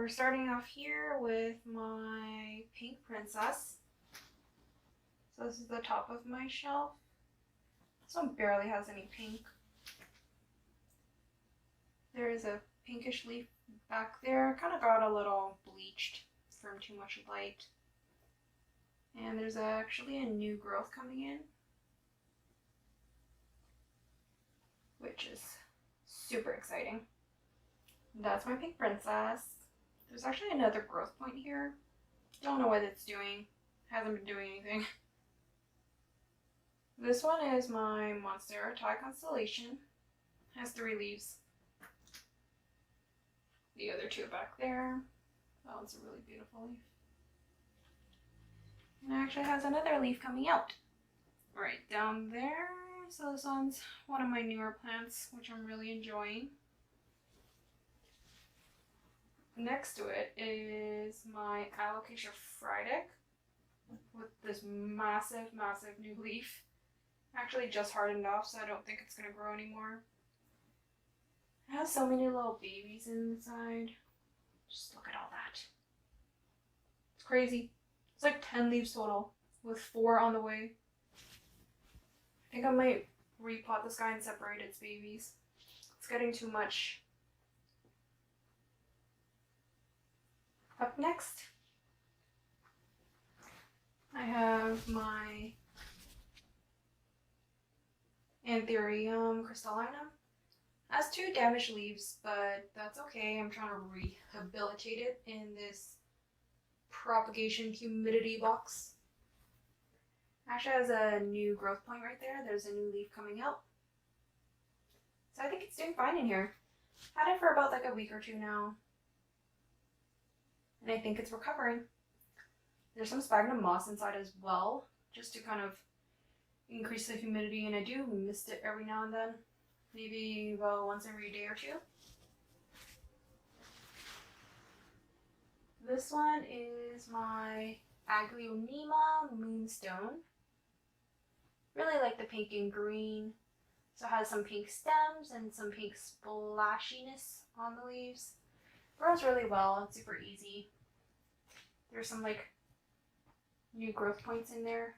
we're starting off here with my pink princess. So this is the top of my shelf. This one barely has any pink. There is a pinkish leaf back there. Kind of got a little bleached from too much light. And there's actually a new growth coming in, which is super exciting. That's my pink princess. There's actually another growth point here. Don't know what it's doing. Hasn't been doing anything. This one is my Monstera Tie Constellation. Has 3 leaves. The other 2 back there. That one's a really beautiful leaf. And it actually has another leaf coming out right down there. So this one's one of my newer plants, which I'm really enjoying. Next to it is my Alocasia Friedic with this massive new leaf. Actually just hardened off, so I don't think it's going to grow anymore. It has so many little babies inside. Just look at all that. It's crazy. It's like 10 leaves total, with 4 on the way. I think I might repot this guy and separate its babies. It's getting too much. Up next, I have my Anthurium crystallinum. It has 2 damaged leaves, but that's okay. I'm trying to rehabilitate it in this Propagation Humidity Box. Actually has a new growth point right there. There's a new leaf coming out. So I think it's doing fine in here. Had it for about like a week or 2 now. And I think it's recovering. There's some sphagnum moss inside as well, just to kind of increase the humidity, and I do mist it every now and then. Maybe about once every day or 2. This one is my Aglaonema Moonstone. Really like the pink and green. So it has some pink stems and some pink splashiness on the leaves. Grows really well, it's super easy. There's some like new growth points in there.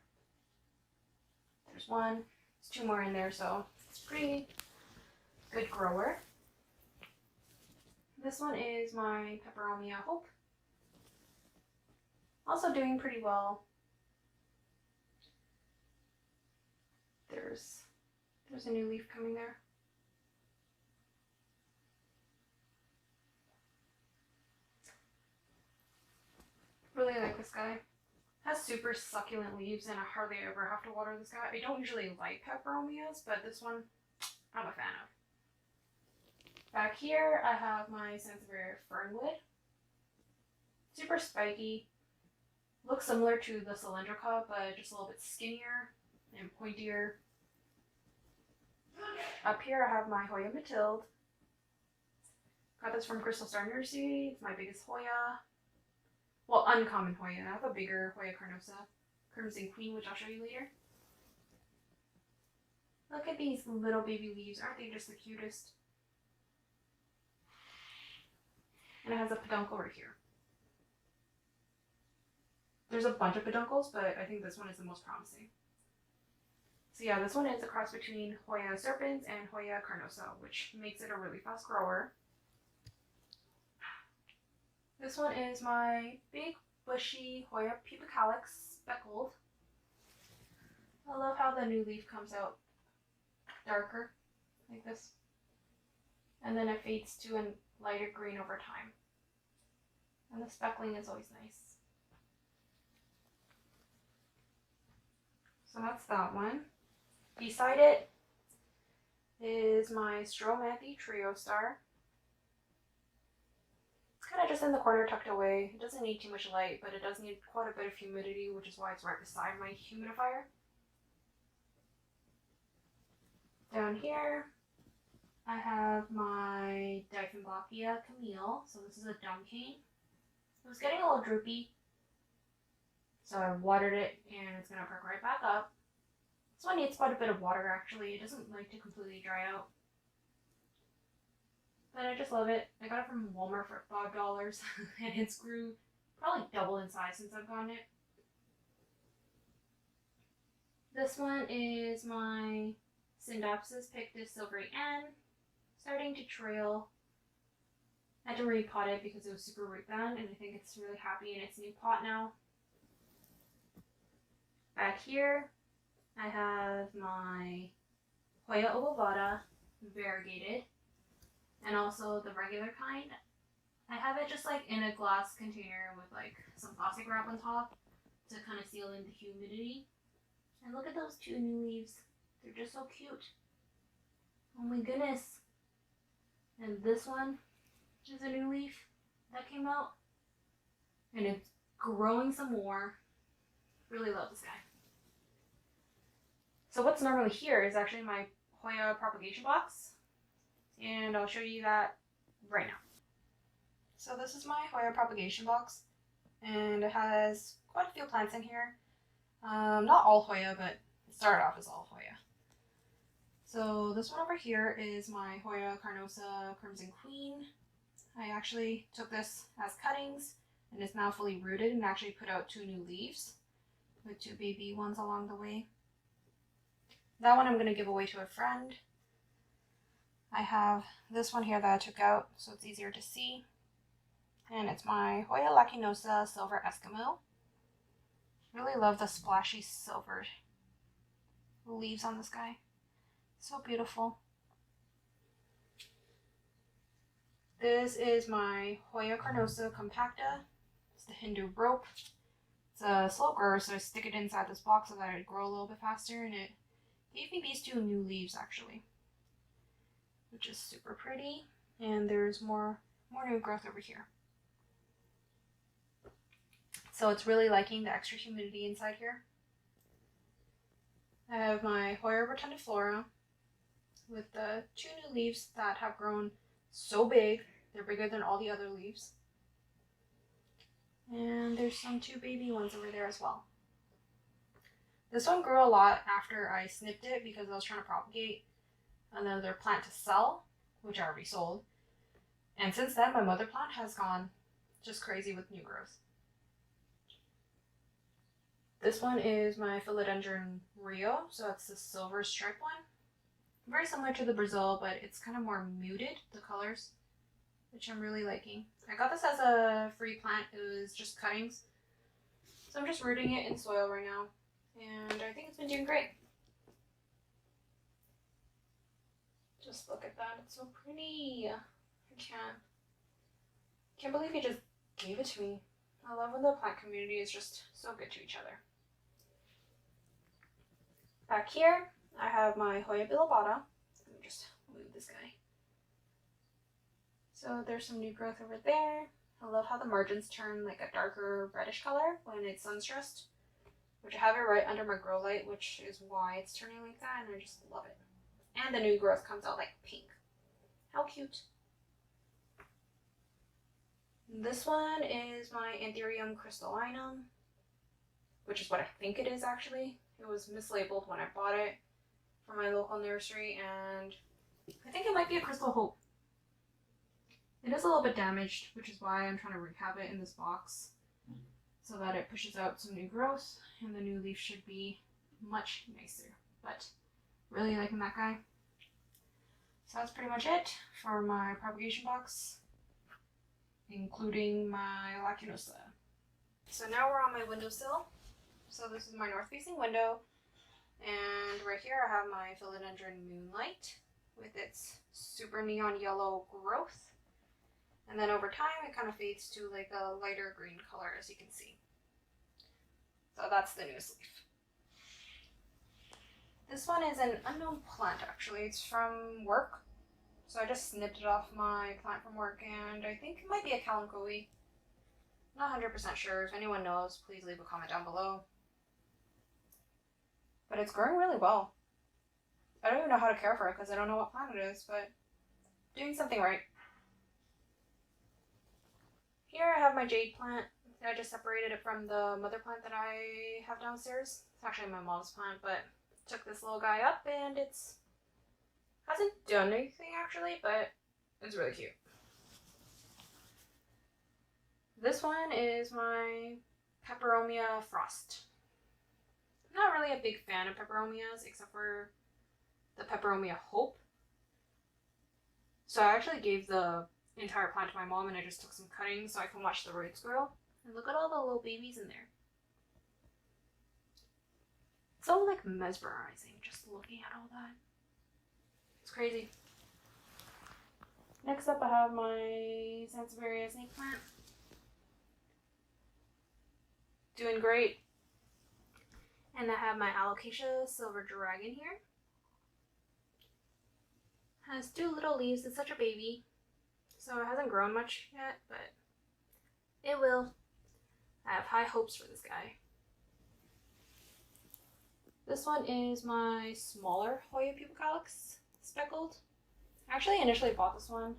There's 1, there's 2 more in there, so it's pretty good grower. This one is my Peperomia Hope. Also doing pretty well. There's a new leaf coming there. Really like this guy. Has super succulent leaves and I hardly ever have to water this guy. I don't usually like peperomias, but this one I'm a fan of. Back here I have my Sansevieria Fernwood. Super spiky. Looks similar to the Cylindrica, but just a little bit skinnier and pointier. Up here I have my Hoya Matilde. Got this from Crystal Star Nursery. It's my biggest Hoya. Well, uncommon Hoya. I have a bigger Hoya carnosa, Crimson Queen, which I'll show you later. Look at these little baby leaves. Aren't they just the cutest? And it has a peduncle right here. There's a bunch of peduncles, but I think this one is the most promising. So yeah, this one is a cross between Hoya Serpens and Hoya Carnosa, which makes it a really fast grower. This one is my big bushy Hoya Pupa Calyx speckled. I love how the new leaf comes out darker, like this. And then it fades to a lighter green over time. And the speckling is always nice. So that's that one. Beside it is my Stromanthe Trio Star. It's kind of just in the corner tucked away. It doesn't need too much light, but it does need quite a bit of humidity, which is why it's right beside my humidifier. Down here, I have my Dieffenbachia Camille. So this is a dumb cane. It was getting a little droopy, so I watered it and it's going to perk right back up. This one needs quite a bit of water actually. It doesn't like to completely dry out. But I just love it. I got it from Walmart for $5 and it's grew probably double in size since I've gotten it. This one is my Syndapsis Pictus Silvery N, starting to trail. I had to repot it because it was super root bound, and I think it's really happy in its new pot now. Back here, I have my Hoya ovata variegated, and also the regular kind. I have it just like in a glass container with like some plastic wrap on top to kind of seal in the humidity. And look at those two new leaves. They're just so cute. Oh my goodness. And this one is a new leaf that came out. And it's growing some more. Really love this guy. So what's normally here is actually my Hoya propagation box. And I'll show you that right now. So this is my Hoya propagation box. And it has quite a few plants in here. Not all Hoya, but it started off as all Hoya. So this one over here is my Hoya carnosa crimson queen. I actually took this as cuttings and it's now fully rooted and actually put out 2 new leaves with 2 baby ones along the way. That one I'm going to give away to a friend. I have this one here that I took out so it's easier to see. And it's my Hoya lacinosa silver Eskimo. Really love the splashy silver leaves on this guy. So beautiful. This is my Hoya carnosa compacta. It's the Hindu rope. It's a slow grower, so I stick it inside this box so that it'd grow a little bit faster, and it gave me these 2 new leaves actually, which is super pretty. And there's more new growth over here. So it's really liking the extra humidity inside here. I have my Hoya rotundiflora with the 2 new leaves that have grown so big. They're bigger than all the other leaves. And there's some 2 baby ones over there as well. This one grew a lot after I snipped it because I was trying to propagate another plant to sell, which I already sold. And since then, my mother plant has gone just crazy with new growth. This one is my Philodendron REO, so it's the silver stripe one. Very similar to the Brazil, but it's kind of more muted, the colors, which I'm really liking. I got this as a free plant. It was just cuttings. So I'm just rooting it in soil right now, and I think it's been doing great. Just look at that, it's so pretty. I can't believe he just gave it to me. I love when the plant community is just so good to each other. Back here, I have my Hoya Villopoto. Let me just move this guy. So there's some new growth over there. I love how the margins turn like a darker reddish color when it's sun stressed, which I have it right under my grow light, which is why it's turning like that, and I just love it. And the new growth comes out like pink. How cute. This one is my Anthurium crystallinum, which is what I think it is actually. It was mislabeled when I bought it from my local nursery, and I think it might be a Crystal Hope. It is a little bit damaged, which is why I'm trying to rehab it in this box so that it pushes out some new growth and the new leaf should be much nicer. But really liking that guy. So that's pretty much it for my propagation box, including my lacinosa. So now we're on my windowsill. So this is my north facing window, and right here I have my Philodendron Moonlight with its super neon yellow growth, and then over time it kind of fades to like a lighter green color, as you can see. So that's the newest leaf. This one is an unknown plant actually. It's from work, so I just snipped it off my plant from work, and I think it might be a kalanchoe. Not 100% sure. If anyone knows, please leave a comment down below. But it's growing really well. I don't even know how to care for it because I don't know what plant it is, but doing something right. Here I have my Jade Plant. I just separated it from the mother plant that I have downstairs. It's actually my mom's plant, but took this little guy up and it's hasn't done anything actually, but It's really cute. This one is my Peperomia Frost. I'm not really a big fan of peperomias except for the Peperomia Hope. So I actually gave the entire plant to my mom and I just took some cuttings so I can watch the roots grow. And look at all the little babies in there. It's so like mesmerizing just looking at all that. It's crazy. Next up I have my Sansevieria snake plant. Doing great. And I have my Alocasia Silver Dragon here. Has 2 little leaves. It's such a baby. So it hasn't grown much yet, but it will. I have high hopes for this guy. This one is my smaller Hoya Pupa Calyx speckled. I actually initially bought this one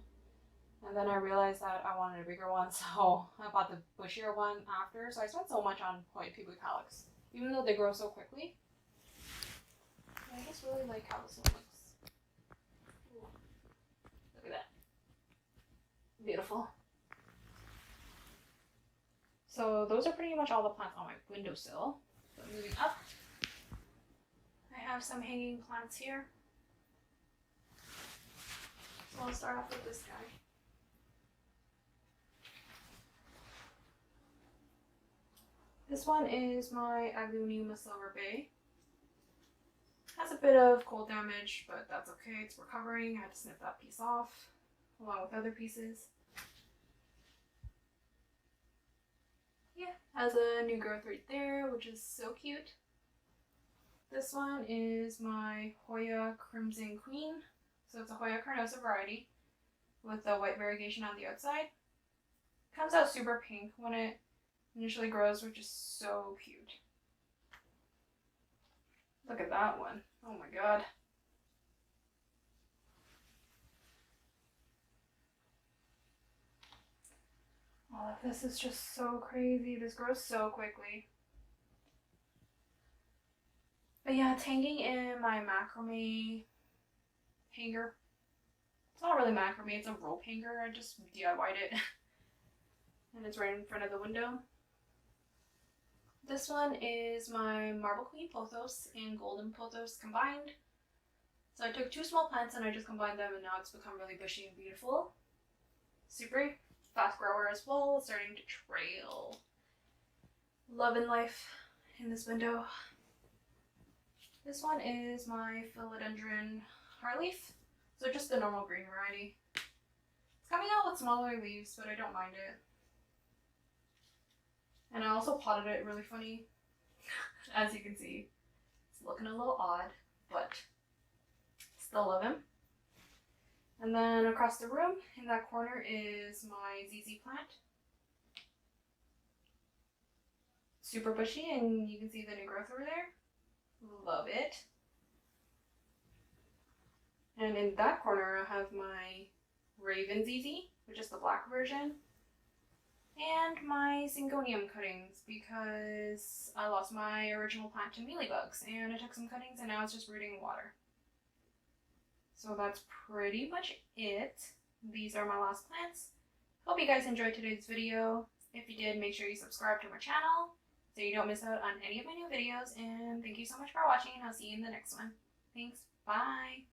and then I realized that I wanted a bigger one, so I bought the bushier one after. So I spent so much on Hoya Pupa Calyx, even though they grow so quickly. I just really like how this one looks. Ooh. Look at that. Beautiful. So those are pretty much all the plants on my windowsill. So moving up, I have some hanging plants here. So I'll start off with this guy. This one is my Aglaonema Silver Bay. Has a bit of cold damage, but that's okay. It's recovering. I had to snip that piece off along with other pieces. Yeah, has a new growth right there, which is so cute. This one is my Hoya Crimson Queen. So it's a Hoya carnosa variety with the white variegation on the outside. Comes out super pink when it initially grows, which is so cute. Look at that one. Oh my god. All of this is just so crazy. This grows so quickly. But yeah, it's hanging in my macrame hanger. It's not really macrame, it's a rope hanger. I just DIY'd it. And it's right in front of the window. This one is my Marble Queen Pothos and Golden Pothos combined. So I took 2 small plants and I just combined them and now it's become really bushy and beautiful. Super fast grower as well, it's starting to trail. Love and life in this window. This one is my Philodendron Heartleaf. So just the normal green variety. It's coming out with smaller leaves, but I don't mind it. And I also potted it really funny. As you can see, it's looking a little odd, but still love him. And then across the room, in that corner, is my ZZ plant. Super bushy, and you can see the new growth over there. Love it. And in that corner, I have my Raven ZZ, which is the black version. And my Syngonium cuttings, because I lost my original plant to mealybugs, and I took some cuttings and now it's just rooting in water. So that's pretty much it. These are my last plants. Hope you guys enjoyed today's video. If you did, make sure you subscribe to my channel so you don't miss out on any of my new videos, and thank you so much for watching, and I'll see you in the next one. Thanks, bye!